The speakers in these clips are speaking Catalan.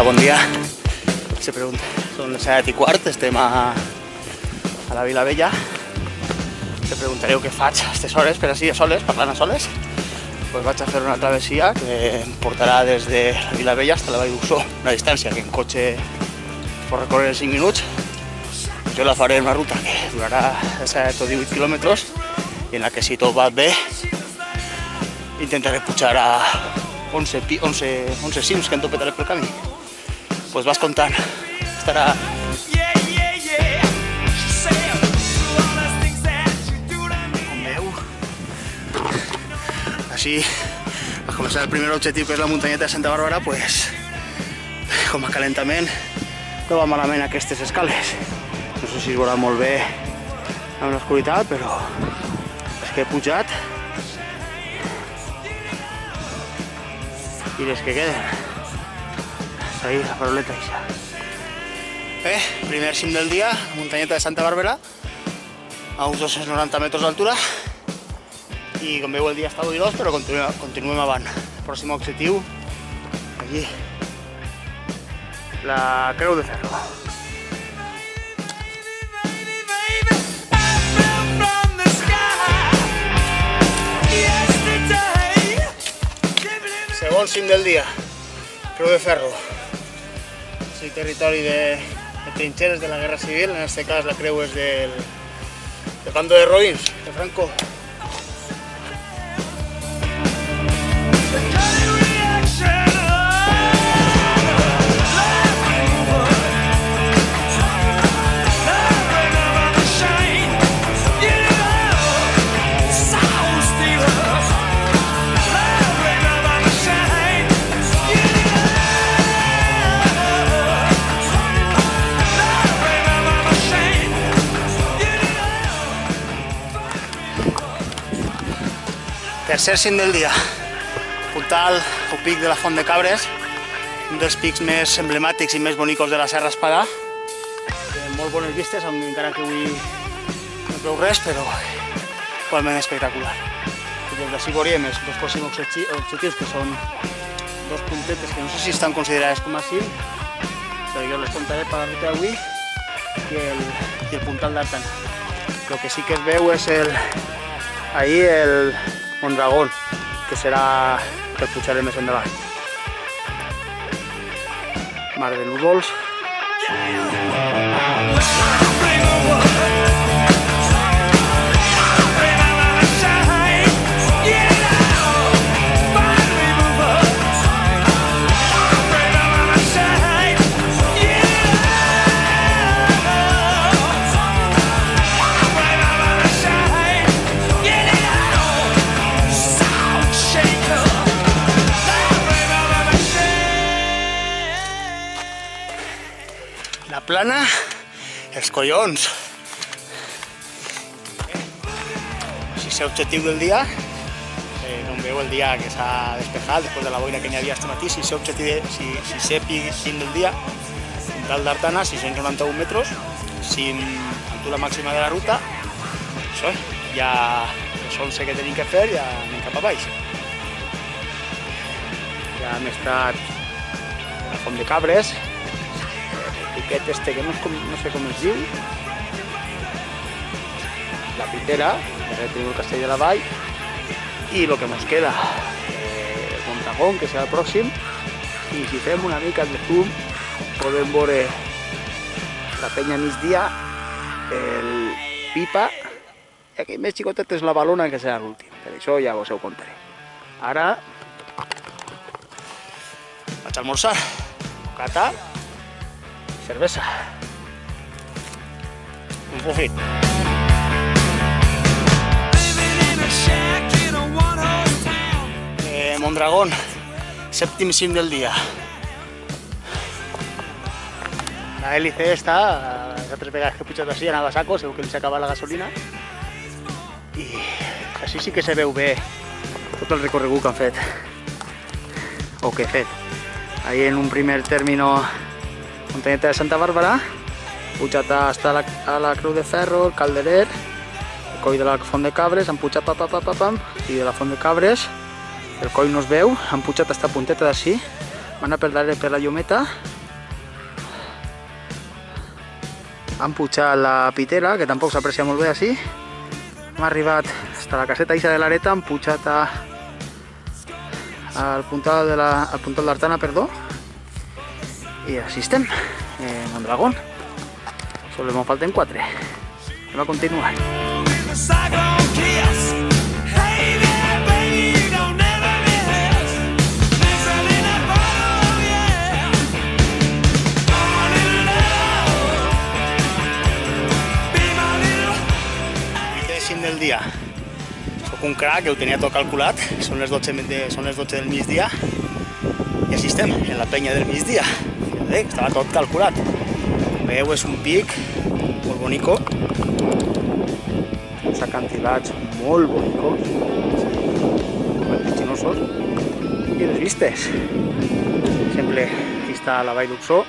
bon dia. Són les 7:15, estem a la Vilavella. Se preguntareu què faig a aquestes hores, per així a soles, parlant a soles. Pues vaig a fer una travessia que em portarà des de la Vilavella fins a la Vall d'Uixó, una distància que en cotxe pot recórrer en 5 minuts. Jo la faré en una ruta que durarà 17 o 18 quilòmetres i en la que, si tot va bé, intentaré pujar a 11 cims que em topetaré pel camí. Pues vas comptant, estarà... Com veu, així, a començar el primer objectiu, que és la muntanyeta de Santa Bàrbara, pues, com a calentament, no va malament aquestes escales. No sé si es veurà molt bé en l'oscuritat, però és que he pujat i les que queden. Ahí la paroleta ixa. Bé, primer cim del dia, muntanyeta de Santa Bàrbara, a uns 290 metres d'altura, i com veu el dia està boirós, però continuem avant. El pròxim objectiu, allí, la Creu de Ferro. Segon cim del dia, Creu de Ferro. És el territori de trinxeres de la Guerra Civil, en aquest cas la creu és del bando de Roïns, de Franco. Tercer cim del dia, puntal o pic de la Font de Cabres, un dels pics més emblemàtics i més bonicos de la Serra Espadà. Molt bones vistes, encara que avui no veu res, però igualment espectacular. Des d'ací veurem els dos pròxims objectius, que són dos puntetes que no sé si estan considerades com a cim, però jo les comptaré per la ruta d'avui, i el puntal d'Artana. El que sí que es veu és ahí el Mondragón, que serà que pujaré més endavant. Mar de núvols. La plana, els collons. Sisè objectiu del dia, com veu el dia que s'ha despejat després de la boira que n'hi havia aquest matí. Sisè cim del dia, puntal d'Artana, 691 metres, cim altura màxima de la ruta. Això, ja els 11 que tenim que fer, ja anem cap a baix. Ja hem estat a la Font de Cabres, piquet este que no sé com es diu, la Pitera, tenim el Castell de la Vall, i el que ens queda, el Mondragón, que serà el pròxim, i si fem una mica de zoom podem veure la penya migdia, el Pipa, i aquell més xicotet és la Balona, que serà l'últim, per això ja vos ho contaré. Ara vaig a almorzar, bocata, cervesa. Un profit. Mondragón, sèptim cim del dia. La hélice esta, les altres vegades que he pujat així anava a saco, segur que li s'ha acabat la gasolina. I així sí que se veu bé tot el recorregut que han fet, o que he fet. Ahí en un primer término, muntanyeta de Santa Bàrbara, pujat hasta a la Creu de Ferro, el Calderer, el coll de la Font de Cabres, han pujat i de la Font de Cabres, el coll no es veu, han pujat hasta punteta d'ací, van a per darrere per la llumeta hem pujat la pitera, que tampoc s'aprecia molt bé així. Hem arribat fins a la caseta de l'Areta, hem pujat al puntal d'Artana, perdó. I així estem, en Mondragón. Solo me falten 4. Anem a continuar. Del dia. Soc un crac, que ho tenia tot calculat, són les 12 del migdia i així estem, en la penya del migdia. Estava tot calculat. Com veieu, és un pic molt bonico, uns acantilats molt bonicos, vertiginosos, i les vistes. Sempre aquí està la Vall d'Uxó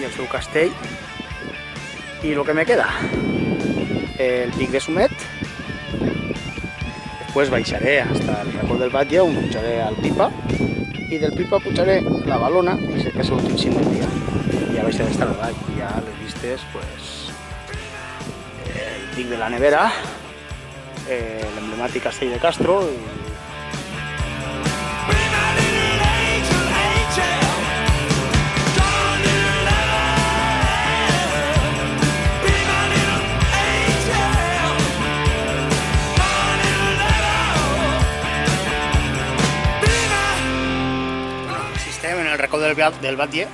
i el seu castell, i el que me queda, el pic de Sumet. Després baixaré fins al racó del Batlle, on pujaré al Pipa, i del Pipa pujaré la Balona, i sé que és l'últim cim del dia. Ja baixaré fins a la vall, i ja les vistes, pues, el pic de la Nevera, l'emblemàtic castell de Castro, en el racó del Batlle.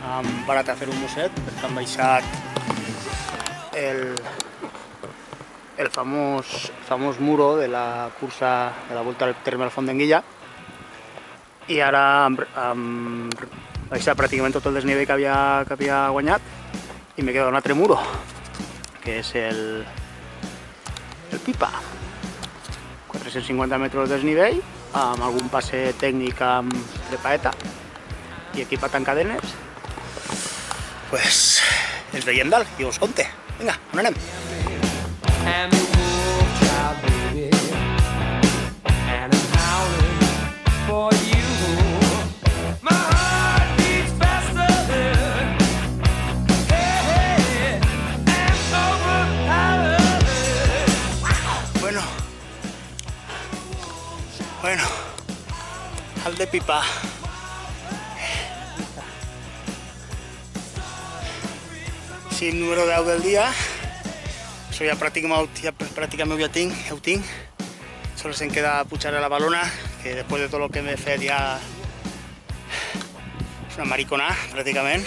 Hem parat a fer un mosset perquè han baixat el famós muro de la cursa de la Volta al terme del Font d'Enguilla, i ara hem baixat pràcticament tot el desnivell que havia guanyat, i me queda un altre muro, que és el Pipa. 450 metres de desnivell, amb algun passe tècnic amb trepaeta i equipat en cadenes. Pues ens veiem dalt i us conte. Vinga, on anem? Bueno, al de Pipa. Cim número 10 del dia. Això ja pràcticament ho tinc. Solo se'm queda pujar a la Balona, que després de tot el que m'he fet ja és una maricona, pràcticament.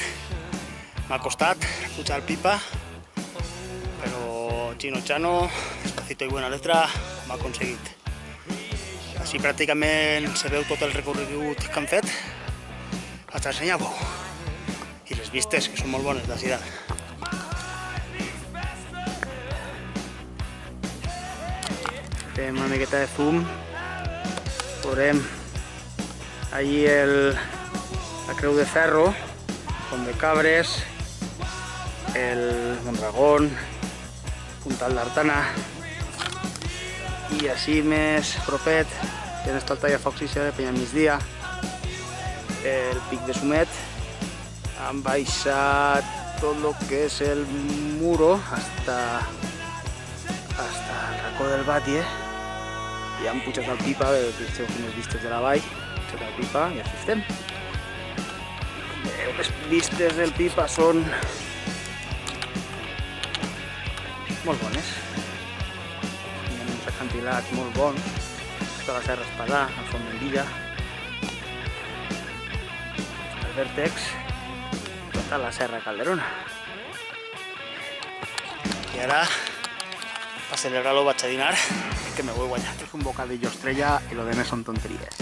M'ha costat pujar al Pipa, però Chino Chano, despacito i buena letra, m'ha aconseguit. Així pràcticament se veu tot el recorregut que han fet. Vaig a ensenyar-vos. I les vistes, que són molt bones d'ací dalt. Fem una miqueta de zoom. Veurem allí la Creu de Ferro, Font de Cabres, el Mondragón, Puntal d'Artana, i així més propet tens tot el tallafocs de Penya Migdia, el pic de Sumet. Han baixat tot el que és el muro hasta el racó del Batlle, i han pujat al Pipa, veieu quines vistes de la vall, pujat al Pipa i així estem. Les vistes del Pipa són molt bones. Hi ha uns acantilats molt bons, tota la Serra Espadà, el Font d'Enguilla, el vèrtex, tota la Serra Calderona. I ara, per celebrar-lo, vaig a dinar, que me ho he guanyat. És un bocadillo estrella i lo demés són tonteries.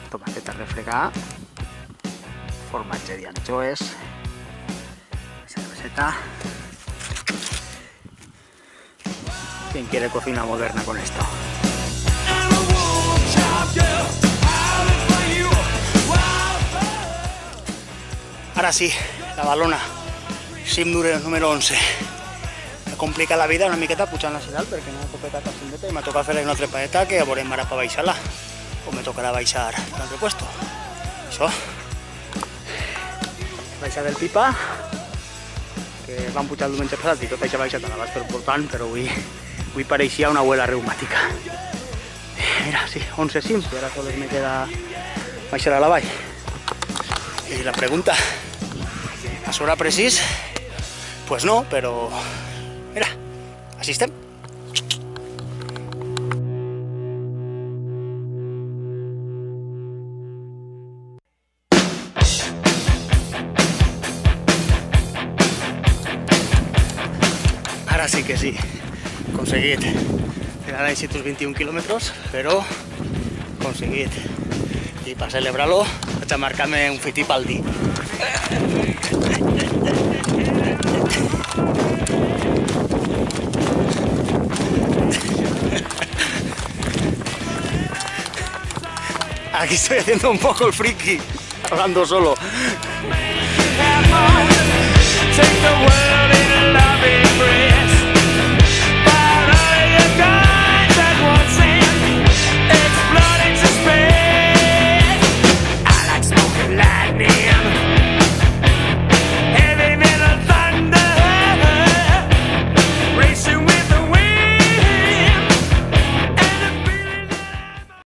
Tomaceta a refregar, formatge de anchoes, cerveceta. ¿Quién quiere cocina moderna con esto? Ahora sí, la Balona, cim número 11. Me complica la vida una miqueta pujant la Sidal perquè no he tocat cap cimeta i m'ha tocat fer una trepadeta que ja veurem ara per baixar-la, o me tocarà baixar d'un altre puesto. Això. baixada del Pipa, que vam pujar el diumenge passat i tota aquesta baixada la vas fer portant, però avui pareixia una abuela reumàtica. Mira, sí, 11 cims, i ara sols me queda baixar a la vall. I la pregunta, a sobre precís? Pues no, però mira, així estem. Ara sí que sí, aconseguit. Eren així 21 quilòmetres, però aconseguit. I per celebrar-lo vaig a marcar-me un fitip al dit. Aquí estoy haciendo un poco el friki, hablando solo. Take the world in a loving embrace.